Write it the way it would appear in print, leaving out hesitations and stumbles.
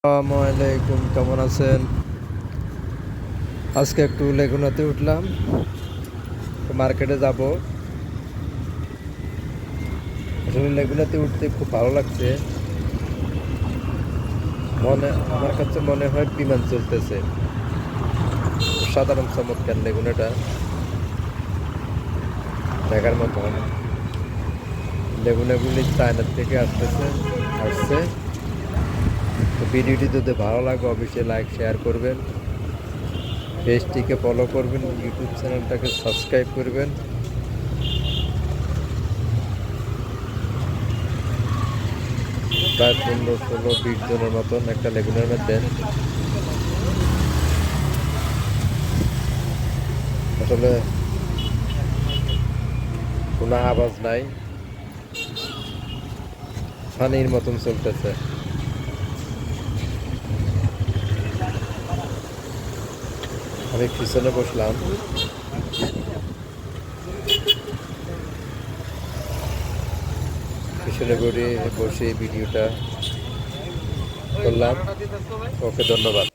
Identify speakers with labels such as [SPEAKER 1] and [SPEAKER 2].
[SPEAKER 1] আসসালামু আলাইকুম, কেমন আছেন? আজকে একটু লেগুনাতে উঠলাম, মার্কেটে যাব। আসলে লেগুনাতে উঠতে খুব ভালো লাগছে। আমার কাছে মনে হয় বিমান চলতেছে। সাধারণ চমৎকার লেগুনাটা দেখার মতন। লেগুনাগুলি চায়নার থেকে আসছে। তো ভিডিওটি যদি ভালো লাগে অবশ্যই লাইক শেয়ার করবেন, পেজটিকে ফলো করবেন, ইউটিউব চ্যানেলটাকে সাবস্ক্রাইব করবেন। প্রায় 15, 16, 20 জনের মতন একটা লেগুনার মধ্যে। আসলে কোনো আওয়াজ নাই, পানির মতন চলতেছে। আমি পিছনে বসলাম, পিছনে বসে ভিডিওটা করলাম। ওকে, ধন্যবাদ।